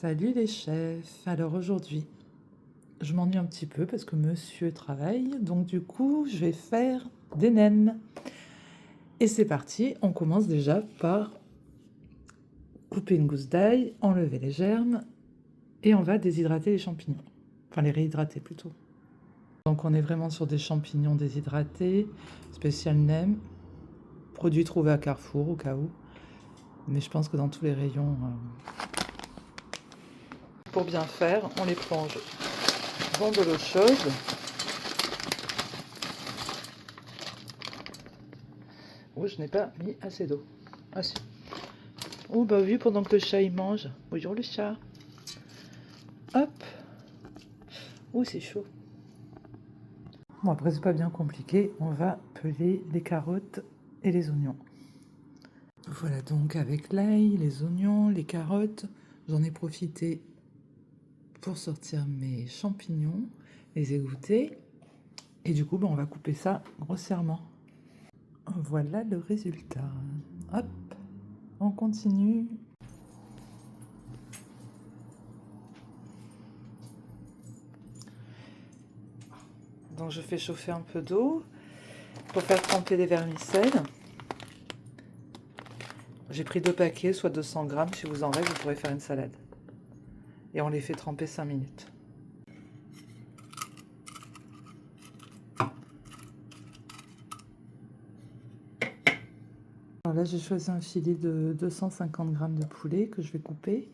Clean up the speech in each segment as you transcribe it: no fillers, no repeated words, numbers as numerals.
Salut les chefs. Alors aujourd'hui, je m'ennuie un petit peu parce que monsieur travaille, donc du coup, je vais faire des nems. Et c'est parti, on commence déjà par couper une gousse d'ail, enlever les germes et on va déshydrater les champignons. Enfin, les réhydrater plutôt. Donc on est vraiment sur des champignons déshydratés, spécial nem, produit trouvé à Carrefour au cas où. Mais je pense que dans tous les rayons, pour bien faire, on les plonge dans de l'eau chaude. Oh, je n'ai pas mis assez d'eau. Ah si. Oh bah oui, pendant que le chat il mange. Bonjour le chat. Hop. Oh, c'est chaud. Bon, après c'est pas bien compliqué. On va peler les carottes et les oignons. Voilà donc avec l'ail, les oignons, les carottes. J'en ai profité pour sortir mes champignons, les égoutter. Et du coup, bah, on va couper ça grossièrement. Voilà le résultat. Hop. On continue. Donc je fais chauffer un peu d'eau pour faire tremper les vermicelles. J'ai pris 2 paquets, soit 200 grammes. Si vous en reste, vous pourrez faire une salade. Et on les fait tremper 5 minutes. Alors là, j'ai choisi un filet de 250 grammes de poulet que je vais couper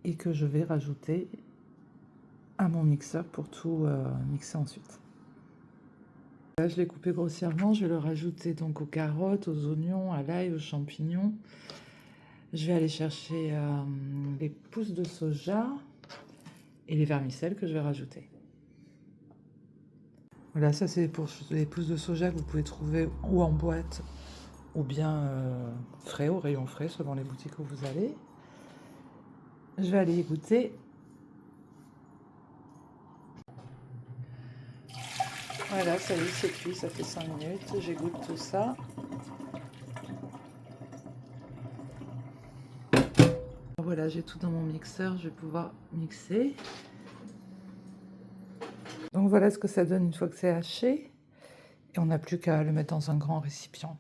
et que je vais rajouter à mon mixeur pour tout mixer ensuite. Là, je l'ai coupé grossièrement. Je vais le rajouter donc aux carottes, aux oignons, à l'ail, aux champignons. Je vais aller chercher les pousses de soja et les vermicelles que je vais rajouter. Voilà, ça c'est pour les pousses de soja que vous pouvez trouver ou en boîte ou bien frais, au rayon frais, selon les boutiques où vous allez. Je vais aller y goûter. Voilà, ça y est, c'est cuit, ça fait 5 minutes. J'égoutte tout ça. Voilà, j'ai tout dans mon mixeur, je vais pouvoir mixer. Donc voilà ce que ça donne une fois que c'est haché. Et on n'a plus qu'à le mettre dans un grand récipient.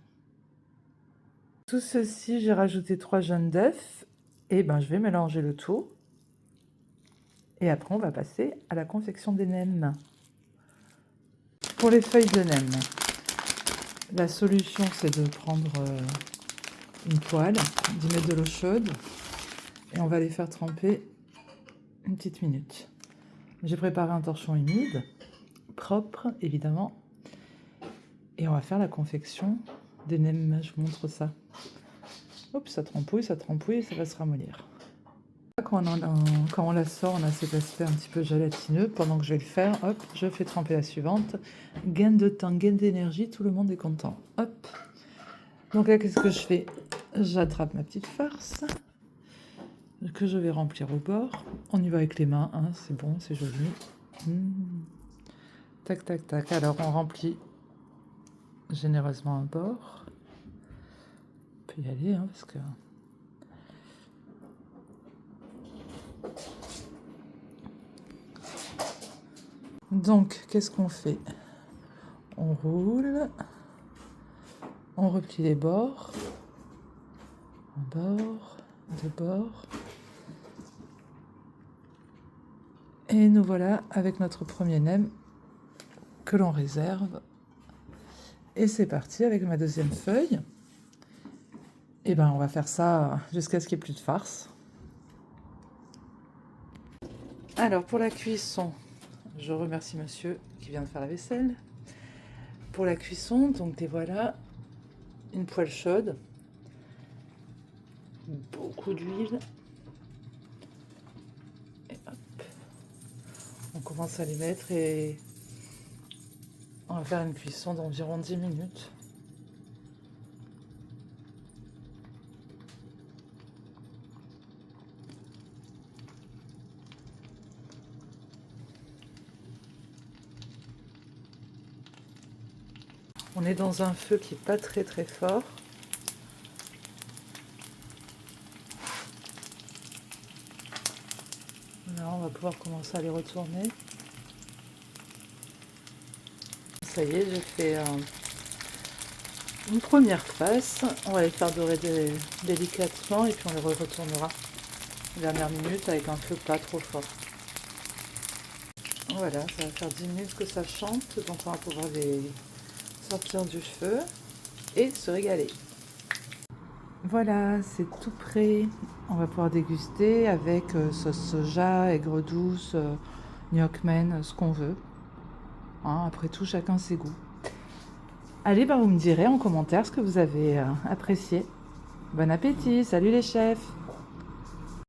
Tout ceci, j'ai rajouté 3 jaunes d'œufs. Et ben, je vais mélanger le tout. Et après, on va passer à la confection des nems. Pour les feuilles de nem, la solution, c'est de prendre une poêle, d'y mettre de l'eau chaude. Et on va les faire tremper une petite minute. J'ai préparé un torchon humide, propre évidemment. Et on va faire la confection des nems. Je vous montre ça. Hop, ça trempouille, et ça va se ramollir. Quand on la sort, on a cet aspect un petit peu gélatineux. Pendant que je vais le faire, hop, je fais tremper la suivante. Gain de temps, gain d'énergie, tout le monde est content. Hop. Donc là, qu'est-ce que je fais? J'attrape ma petite farce que je vais remplir au bord. On y va avec les mains, hein, c'est bon, c'est joli. Tac, tac, tac. Alors, on remplit généreusement un bord. On peut y aller, hein, parce que... Donc, qu'est-ce qu'on fait? On roule, on replie les bords, un bord, 2 bords. Et nous voilà avec notre premier nem que l'on réserve. Et c'est parti avec ma deuxième feuille. Et ben on va faire ça jusqu'à ce qu'il n'y ait plus de farce. Alors pour la cuisson, je remercie monsieur qui vient de faire la vaisselle. Pour la cuisson, donc les voilà, une poêle chaude, beaucoup d'huile. Et hop, on commence à les mettre et on va faire une cuisson d'environ 10 minutes. On est dans un feu qui n'est pas très très fort. Là, on va pouvoir commencer à les retourner. Ça y est, j'ai fait une première face. On va les faire dorer délicatement et puis on les retournera dernière minute avec un feu pas trop fort. Voilà, ça va faire 10 minutes que ça chante, donc on va pouvoir les sortir du feu et se régaler. Voilà, c'est tout prêt. On va pouvoir déguster avec sauce soja, aigre douce, gnocchi, ce qu'on veut. Hein, après tout, chacun ses goûts. Allez, vous me direz en commentaire ce que vous avez apprécié. Bon appétit, salut les chefs!